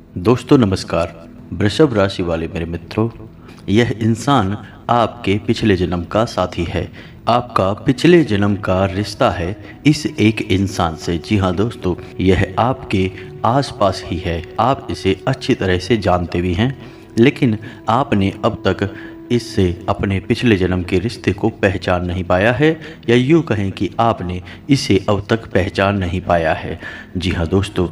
दोस्तों नमस्कार। वृषभ राशि वाले मेरे मित्रों, यह इंसान आपके पिछले जन्म का साथी है। आपका पिछले जन्म का रिश्ता है इस एक इंसान से। जी हाँ दोस्तों, यह आपके आसपास ही है। आप इसे अच्छी तरह से जानते भी हैं, लेकिन आपने अब तक इससे अपने पिछले जन्म के रिश्ते को पहचान नहीं पाया है, या यूँ कहें कि आपने इसे अब तक पहचान नहीं पाया है। जी हाँ दोस्तों,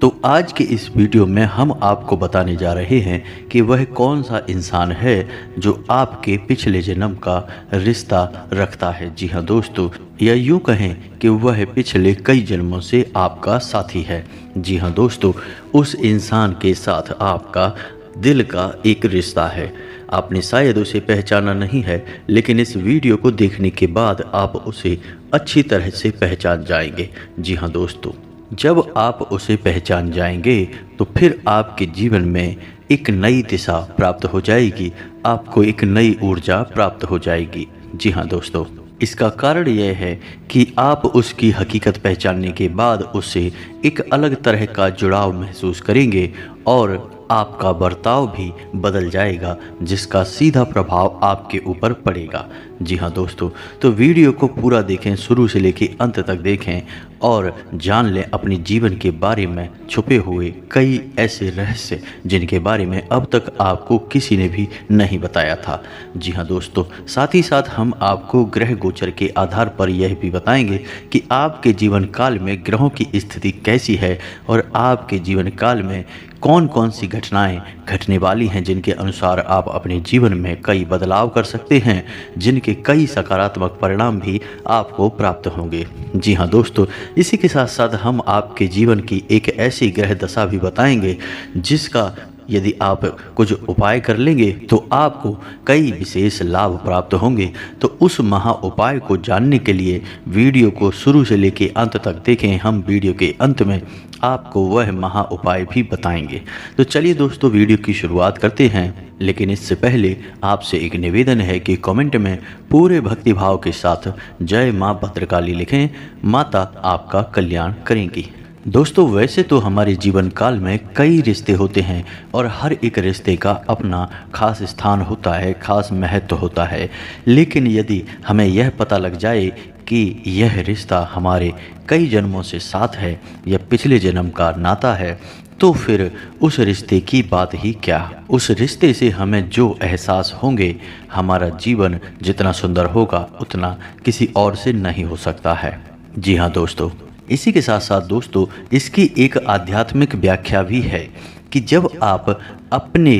तो आज के इस वीडियो में हम आपको बताने जा रहे हैं कि वह कौन सा इंसान है जो आपके पिछले जन्म का रिश्ता रखता है। जी हाँ दोस्तों, या यूँ कहें कि वह पिछले कई जन्मों से आपका साथी है। जी हाँ दोस्तों, उस इंसान के साथ आपका दिल का एक रिश्ता है। आपने शायद उसे पहचाना नहीं है, लेकिन इस वीडियो को देखने के बाद आप उसे अच्छी तरह से पहचान जाएंगे। जी हाँ दोस्तों, जब आप उसे पहचान जाएंगे तो फिर आपके जीवन में एक नई दिशा प्राप्त हो जाएगी, आपको एक नई ऊर्जा प्राप्त हो जाएगी। जी हाँ दोस्तों, इसका कारण यह है कि आप उसकी हकीकत पहचानने के बाद उससे एक अलग तरह का जुड़ाव महसूस करेंगे और आपका बर्ताव भी बदल जाएगा, जिसका सीधा प्रभाव आपके ऊपर पड़ेगा। जी हाँ दोस्तों, तो वीडियो को पूरा देखें, शुरू से लेकर अंत तक देखें और जान लें अपने जीवन के बारे में छुपे हुए कई ऐसे रहस्य जिनके बारे में अब तक आपको किसी ने भी नहीं बताया था। जी हाँ दोस्तों, साथ ही साथ हम आपको ग्रह गोचर के आधार पर यह भी बताएंगे कि आपके जीवन काल में ग्रहों की स्थिति कैसी है और आपके जीवन काल में कौन कौन सी घटनाएं घटने वाली हैं, जिनके अनुसार आप अपने जीवन में कई बदलाव कर सकते हैं, जिनके कई सकारात्मक परिणाम भी आपको प्राप्त होंगे। जी हाँ दोस्तों, इसी के साथ साथ हम आपके जीवन की एक ऐसी ग्रह दशा भी बताएंगे जिसका यदि आप कुछ उपाय कर लेंगे तो आपको कई विशेष लाभ प्राप्त होंगे। तो उस महा उपाय को जानने के लिए वीडियो को शुरू से लेकर अंत तक देखें। हम वीडियो के अंत में आपको वह महा उपाय भी बताएंगे। तो चलिए दोस्तों, वीडियो की शुरुआत करते हैं, लेकिन इससे पहले आपसे एक निवेदन है कि कमेंट में पूरे भक्तिभाव के साथ जय माँ भद्रकाली लिखें। माता आपका कल्याण करेंगी। दोस्तों, वैसे तो हमारे जीवन काल में कई रिश्ते होते हैं और हर एक रिश्ते का अपना खास स्थान होता है, खास महत्व होता है। लेकिन यदि हमें यह पता लग जाए कि यह रिश्ता हमारे कई जन्मों से साथ है या पिछले जन्म का नाता है, तो फिर उस रिश्ते की बात ही क्या। उस रिश्ते से हमें जो एहसास होंगे, हमारा जीवन जितना सुंदर होगा उतना किसी और से नहीं हो सकता है। जी हाँ दोस्तों, इसी के साथ साथ दोस्तों, इसकी एक आध्यात्मिक व्याख्या भी है कि जब आप अपने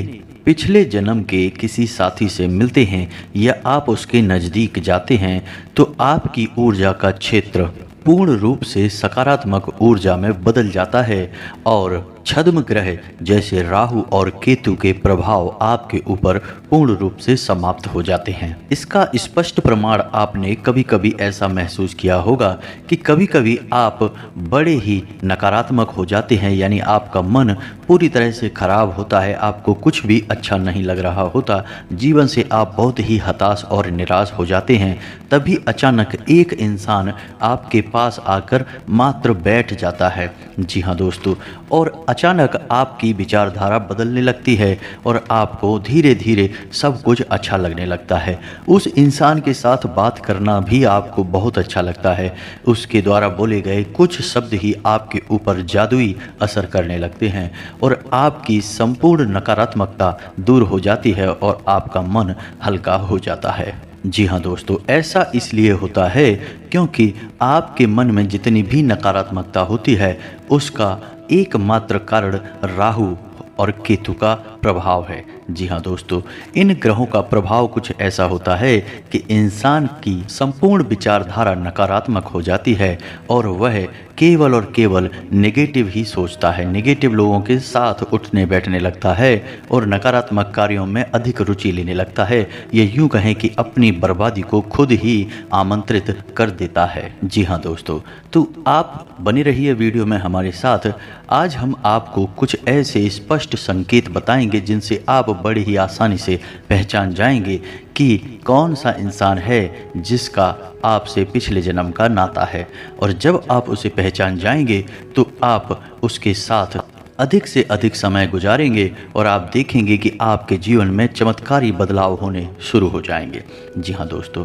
पिछले जन्म के किसी साथी से मिलते हैं या आप उसके नज़दीक जाते हैं तो आपकी ऊर्जा का क्षेत्र पूर्ण रूप से सकारात्मक ऊर्जा में बदल जाता है और छद्म ग्रह जैसे राहु और केतु के प्रभाव आपके ऊपर पूर्ण रूप से समाप्त हो जाते हैं। इसका स्पष्ट प्रमाण आपने कभी कभी ऐसा महसूस किया होगा कि कभी कभी आप बड़े ही नकारात्मक हो जाते हैं, यानी आपका मन पूरी तरह से खराब होता है, आपको कुछ भी अच्छा नहीं लग रहा होता, जीवन से आप बहुत ही हताश और निराश हो जाते हैं। तभी अचानक एक इंसान आपके पास आकर मात्र बैठ जाता है। जी हाँ दोस्तों, और अचानक आपकी विचारधारा बदलने लगती है और आपको धीरे धीरे सब कुछ अच्छा लगने लगता है। उस इंसान के साथ बात करना भी आपको बहुत अच्छा लगता है। उसके द्वारा बोले गए कुछ शब्द ही आपके ऊपर जादुई असर करने लगते हैं और आपकी संपूर्ण नकारात्मकता दूर हो जाती है और आपका मन हल्का हो जाता है। जी हाँ दोस्तों, ऐसा इसलिए होता है क्योंकि आपके मन में जितनी भी नकारात्मकता होती है उसका एकमात्र कारण राहु और केतु का प्रभाव है। जी हाँ दोस्तों, इन ग्रहों का प्रभाव कुछ ऐसा होता है कि इंसान की संपूर्ण विचारधारा नकारात्मक हो जाती है और वह केवल और केवल नेगेटिव ही सोचता है, नेगेटिव लोगों के साथ उठने बैठने लगता है और नकारात्मक कार्यों में अधिक रुचि लेने लगता है। ये यूँ कहें कि अपनी बर्बादी को खुद ही आमंत्रित कर देता है। जी हाँ दोस्तों, तो आप बने रहिए वीडियो में हमारे साथ। आज हम आपको कुछ ऐसे स्पष्ट संकेत बताएंगे जिनसे आप बड़े ही आसानी से पहचान जाएंगे कि कौन सा इंसान है जिसका आपसे पिछले जन्म का नाता है। और जब आप उसे पहचान जाएंगे तो आप उसके साथ अधिक से अधिक समय गुजारेंगे और आप देखेंगे कि आपके जीवन में चमत्कारी बदलाव होने शुरू हो जाएंगे। जी हाँ दोस्तों,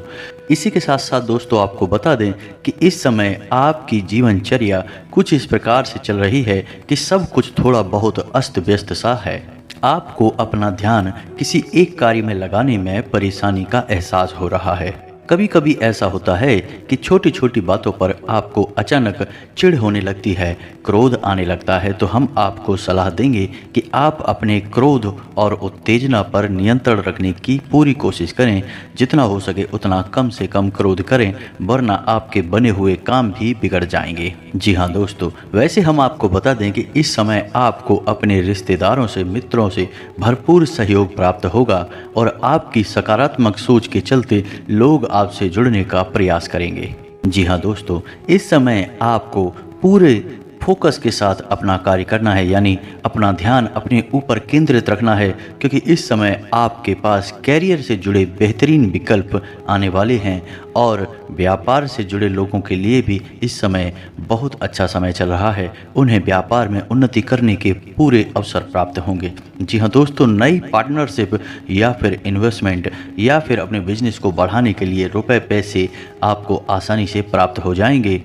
इसी के साथ साथ दोस्तों आपको बता दें कि इस समय आपकी जीवनचर्या कुछ इस प्रकार से चल रही है कि सब कुछ थोड़ा बहुत अस्त व्यस्त सा है। आपको अपना ध्यान किसी एक कार्य में लगाने में परेशानी का एहसास हो रहा है। कभी कभी ऐसा होता है कि छोटी छोटी बातों पर आपको अचानक चिढ़ होने लगती है, क्रोध आने लगता है। तो हम आपको सलाह देंगे कि आप अपने क्रोध और उत्तेजना पर नियंत्रण रखने की पूरी कोशिश करें। जितना हो सके उतना कम से कम क्रोध करें, वरना आपके बने हुए काम भी बिगड़ जाएंगे। जी हाँ दोस्तों, वैसे हम आपको बता दें कि इस समय आपको अपने रिश्तेदारों से, मित्रों से भरपूर सहयोग प्राप्त होगा और आपकी सकारात्मक सोच के चलते लोग आपसे जुड़ने का प्रयास करेंगे। जी हाँ दोस्तों, इस समय आपको पूरे फोकस के साथ अपना कार्य करना है, यानी अपना ध्यान अपने ऊपर केंद्रित रखना है, क्योंकि इस समय आपके पास कैरियर से जुड़े बेहतरीन विकल्प आने वाले हैं और व्यापार से जुड़े लोगों के लिए भी इस समय बहुत अच्छा समय चल रहा है। उन्हें व्यापार में उन्नति करने के पूरे अवसर प्राप्त होंगे। जी हाँ दोस्तों, नई पार्टनरशिप या फिर इन्वेस्टमेंट या फिर अपने बिजनेस को बढ़ाने के लिए रुपए पैसे आपको आसानी से प्राप्त हो जाएंगे,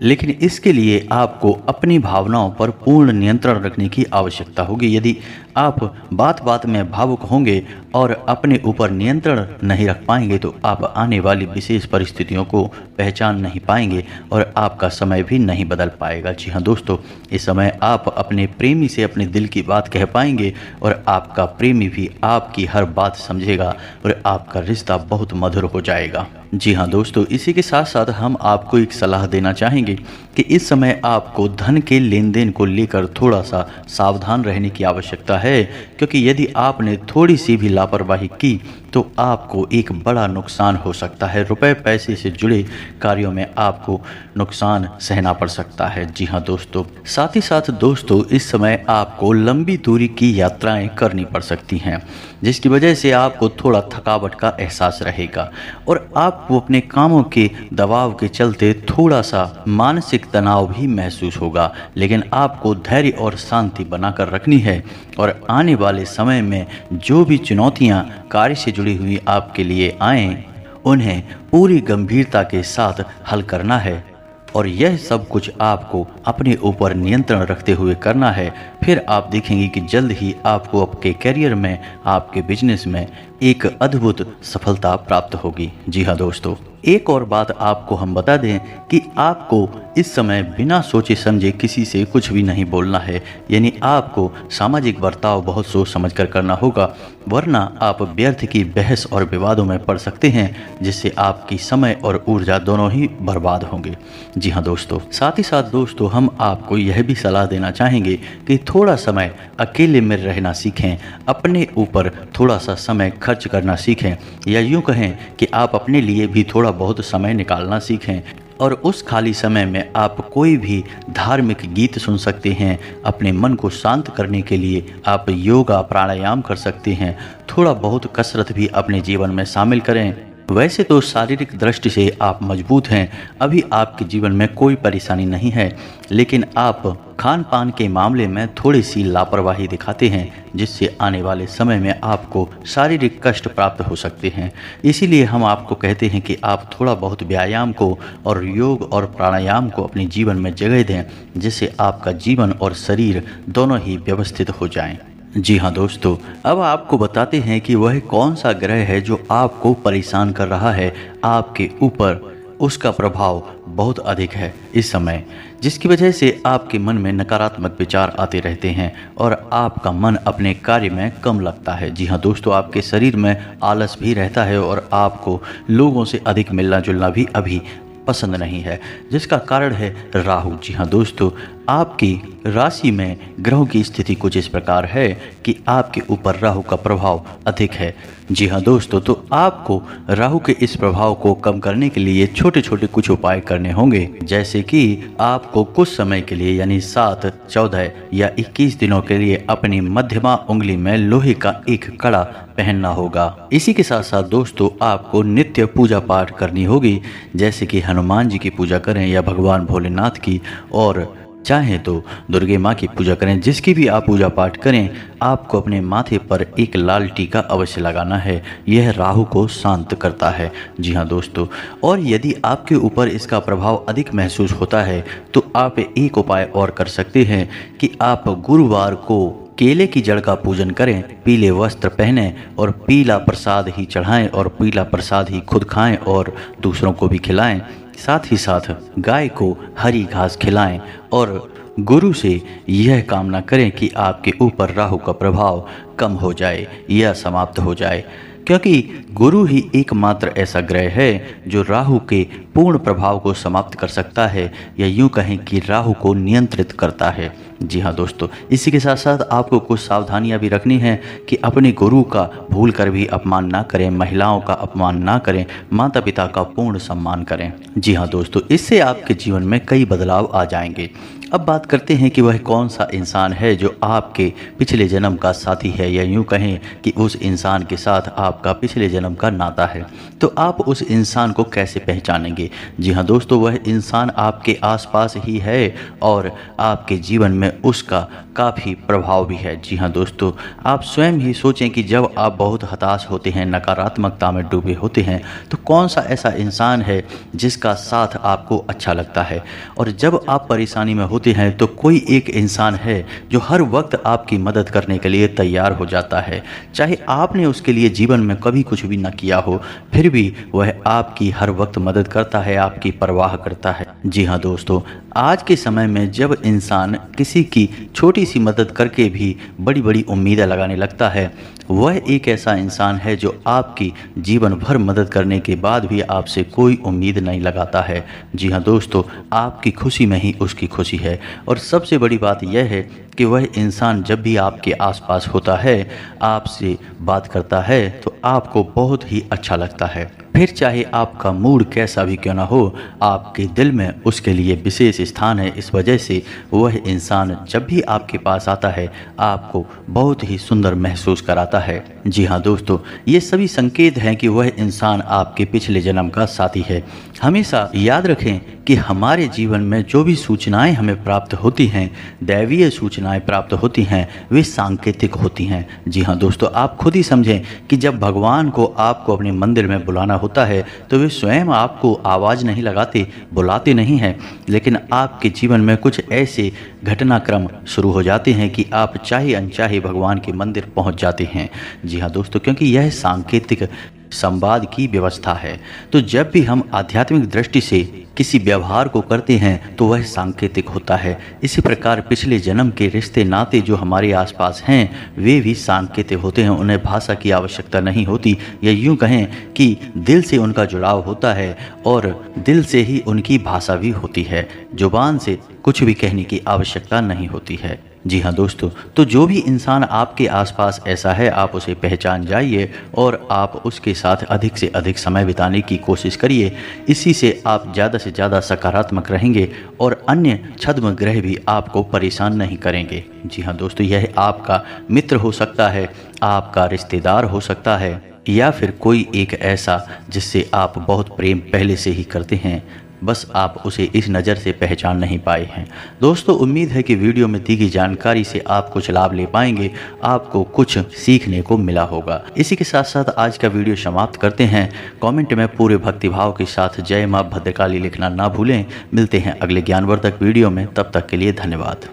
लेकिन इसके लिए आपको अपनी भावनाओं पर पूर्ण नियंत्रण रखने की आवश्यकता होगी। यदि आप बात बात में भावुक होंगे और अपने ऊपर नियंत्रण नहीं रख पाएंगे तो आप आने वाली विशेष परिस्थितियों को पहचान नहीं पाएंगे और आपका समय भी नहीं बदल पाएगा। जी हाँ दोस्तों, इस समय आप अपने प्रेमी से अपने दिल की बात कह पाएंगे और आपका प्रेमी भी आपकी हर बात समझेगा और आपका रिश्ता बहुत मधुर हो जाएगा। जी हाँ दोस्तों, इसी के साथ साथ हम आपको एक सलाह देना चाहेंगे कि इस समय आपको धन के लेन देन को लेकर थोड़ा सा सावधान रहने की आवश्यकता है, क्योंकि यदि आपने थोड़ी सी भी लापरवाही की तो आपको एक बड़ा नुकसान हो सकता है। रुपए पैसे से जुड़े कार्यों में आपको नुकसान सहना पड़ सकता है। जी हाँ दोस्तों, साथ ही साथ दोस्तों इस समय आपको लंबी दूरी की यात्राएं करनी पड़ सकती हैं, जिसकी वजह से आपको थोड़ा थकावट का एहसास रहेगा और आपको अपने कामों के दबाव के चलते थोड़ा सा मानसिक तनाव भी महसूस होगा। लेकिन आपको धैर्य और शांति बनाकर रखनी है और आने वाले समय में जो भी चुनौतियां कार्य से जुड़ी हुई आपके लिए आएं, उन्हें पूरी गंभीरता के साथ हल करना है और यह सब कुछ आपको अपने ऊपर नियंत्रण रखते हुए करना है। फिर आप देखेंगे कि जल्द ही आपको आपके करियर में, आपके बिजनेस में एक अद्भुत सफलता प्राप्त होगी। जी हाँ दोस्तों, एक और बात आपको हम बता दें कि आपको इस समय बिना सोचे समझे किसी से कुछ भी नहीं बोलना है, यानी आपको सामाजिक बर्ताव बहुत सोच समझ कर करना होगा, वरना आप व्यर्थ की बहस और विवादों में पड़ सकते हैं, जिससे आपकी समय और ऊर्जा दोनों ही बर्बाद होंगे। जी हाँ दोस्तों, साथ ही साथ दोस्तों हम आपको यह भी सलाह देना चाहेंगे कि थोड़ा समय अकेले में रहना सीखें, अपने ऊपर थोड़ा सा समय खर्च करना सीखें, या यूँ कहें कि आप अपने लिए भी थोड़ा बहुत समय निकालना सीखें और उस खाली समय में आप कोई भी धार्मिक गीत सुन सकते हैं। अपने मन को शांत करने के लिए आप योगा प्राणायाम कर सकते हैं। थोड़ा बहुत कसरत भी अपने जीवन में शामिल करें। वैसे तो शारीरिक दृष्टि से आप मजबूत हैं, अभी आपके जीवन में कोई परेशानी नहीं है, लेकिन आप खान पान के मामले में थोड़ी सी लापरवाही दिखाते हैं, जिससे आने वाले समय में आपको शारीरिक कष्ट प्राप्त हो सकते हैं। इसीलिए हम आपको कहते हैं कि आप थोड़ा बहुत व्यायाम को और योग और प्राणायाम को अपने जीवन में जगह दें, जिससे आपका जीवन और शरीर दोनों ही व्यवस्थित हो जाएं। जी हाँ दोस्तों, अब आपको बताते हैं कि वह कौन सा ग्रह है जो आपको परेशान कर रहा है आपके ऊपर। उसका प्रभाव बहुत अधिक है इस समय, जिसकी वजह से आपके मन में नकारात्मक विचार आते रहते हैं और आपका मन अपने कार्य में कम लगता है। जी हाँ दोस्तों, आपके शरीर में आलस भी रहता है और आपको लोगों से अधिक मिलना जुलना भी अभी पसंद नहीं है, जिसका कारण है राहु। जी हाँ दोस्तों, आपकी राशि में ग्रहों की स्थिति कुछ इस प्रकार है कि आपके ऊपर राहु का प्रभाव अधिक है। जी हाँ दोस्तों, तो आपको राहु के इस प्रभाव को कम करने के लिए छोटे छोटे कुछ उपाय करने होंगे, जैसे कि आपको कुछ समय के लिए यानी 7, 14 या 21 दिनों के लिए अपनी मध्यमा उंगली में लोहे का एक कड़ा पहनना होगा। इसी के साथ साथ दोस्तों आपको नित्य पूजा पाठ करनी होगी, जैसे कि हनुमान जी की पूजा करें या भगवान भोलेनाथ की, और चाहे तो दुर्गे माँ की पूजा करें। जिसकी भी आप पूजा पाठ करें, आपको अपने माथे पर एक लाल टीका अवश्य लगाना है। यह राहु को शांत करता है। जी हाँ दोस्तों, और यदि आपके ऊपर इसका प्रभाव अधिक महसूस होता है तो आप एक उपाय और कर सकते हैं कि आप गुरुवार को केले की जड़ का पूजन करें, पीले वस्त्र पहनें और पीला प्रसाद ही चढ़ाएं और पीला प्रसाद ही खुद खाएं और दूसरों को भी खिलाएं। साथ ही साथ गाय को हरी घास खिलाएं और गुरु से यह कामना करें कि आपके ऊपर राहु का प्रभाव कम हो जाए या समाप्त हो जाए, क्योंकि गुरु ही एकमात्र ऐसा ग्रह है जो राहु के पूर्ण प्रभाव को समाप्त कर सकता है, या यूं कहें कि राहु को नियंत्रित करता है। जी हाँ दोस्तों, इसी के साथ साथ आपको कुछ सावधानियां भी रखनी है कि अपने गुरु का भूल कर भी अपमान ना करें, महिलाओं का अपमान ना करें, माता पिता का पूर्ण सम्मान करें। जी हाँ दोस्तों, इससे आपके जीवन में कई बदलाव आ जाएंगे। अब बात करते हैं कि वह कौन सा इंसान है जो आपके पिछले जन्म का साथी है, या यूं कहें कि उस इंसान के साथ आपका पिछले जन्म का नाता है। तो आप उस इंसान को कैसे पहचानेंगे? जी हाँ दोस्तों, वह इंसान आपके आसपास ही है और आपके जीवन में उसका काफ़ी प्रभाव भी है। जी हाँ दोस्तों, आप स्वयं ही सोचें कि जब आप बहुत हताश होते हैं, नकारात्मकता में डूबे होते हैं, तो कौन सा ऐसा इंसान है जिसका साथ आपको अच्छा लगता है। और जब आप परेशानी में होते हैं तो कोई एक इंसान है जो हर वक्त आपकी मदद करने के लिए तैयार हो जाता है। चाहे आपने उसके लिए जीवन में कभी कुछ भी न किया हो, फिर भी वह आपकी हर वक्त मदद करता है, आपकी परवाह करता है। जी हाँ दोस्तों, आज के समय में जब इंसान किसी की छोटी सी मदद करके भी बड़ी बड़ी उम्मीदें लगाने लगता है, वह एक ऐसा इंसान है जो आपकी जीवन भर मदद करने के बाद भी आपसे कोई उम्मीद नहीं लगाता है। जी हाँ दोस्तों, आपकी खुशी में ही उसकी खुशी है। और सबसे बड़ी बात यह है कि वह इंसान जब भी आपके आसपास होता है, आपसे बात करता है, तो आपको बहुत ही अच्छा लगता है। फिर चाहे आपका मूड कैसा भी क्यों ना हो, आपके दिल में उसके लिए विशेष स्थान है। इस वजह से वह इंसान जब भी आपके पास आता है, आपको बहुत ही सुंदर महसूस कराता है। जी हाँ दोस्तों, ये सभी संकेत हैं कि वह इंसान आपके पिछले जन्म का साथी है। हमेशा याद रखें कि हमारे जीवन में जो भी सूचनाएं हमें प्राप्त होती हैं, दैवीय सूचनाएं प्राप्त होती हैं, वे सांकेतिक होती हैं। जी हाँ दोस्तों, आप खुद ही समझें कि जब भगवान को आपको अपने मंदिर में बुलाना होता है तो वे स्वयं आपको आवाज़ नहीं लगाते, बुलाते नहीं हैं, लेकिन आपके जीवन में कुछ ऐसे घटनाक्रम शुरू हो जाते हैं कि आप चाहे अनचाहे भगवान के मंदिर पहुंच जाते हैं। जी हाँ दोस्तों, क्योंकि यह सांकेतिक संवाद की व्यवस्था है। तो जब भी हम आध्यात्मिक दृष्टि से किसी व्यवहार को करते हैं तो वह सांकेतिक होता है। इसी प्रकार पिछले जन्म के रिश्ते नाते जो हमारे आसपास हैं, वे भी सांकेतिक होते हैं। उन्हें भाषा की आवश्यकता नहीं होती, या यूं कहें कि दिल से उनका जुड़ाव होता है और दिल से ही उनकी भाषा भी होती है। जुबान से कुछ भी कहने की आवश्यकता नहीं होती है। जी हाँ दोस्तों, तो जो भी इंसान आपके आसपास ऐसा है, आप उसे पहचान जाइए और आप उसके साथ अधिक से अधिक समय बिताने की कोशिश करिए। इसी से आप ज़्यादा से ज़्यादा सकारात्मक रहेंगे और अन्य छद्म ग्रह भी आपको परेशान नहीं करेंगे। जी हाँ दोस्तों, यह आपका मित्र हो सकता है, आपका रिश्तेदार हो सकता है, या फिर कोई एक ऐसा जिससे आप बहुत प्रेम पहले से ही करते हैं, बस आप उसे इस नज़र से पहचान नहीं पाए हैं। दोस्तों, उम्मीद है कि वीडियो में दी गई जानकारी से आप कुछ लाभ ले पाएंगे, आपको कुछ सीखने को मिला होगा। इसी के साथ साथ आज का वीडियो समाप्त करते हैं। कमेंट में पूरे भक्तिभाव के साथ जय मां भद्रकाली लिखना ना भूलें। मिलते हैं अगले ज्ञानवर्धक वीडियो में, तब तक के लिए धन्यवाद।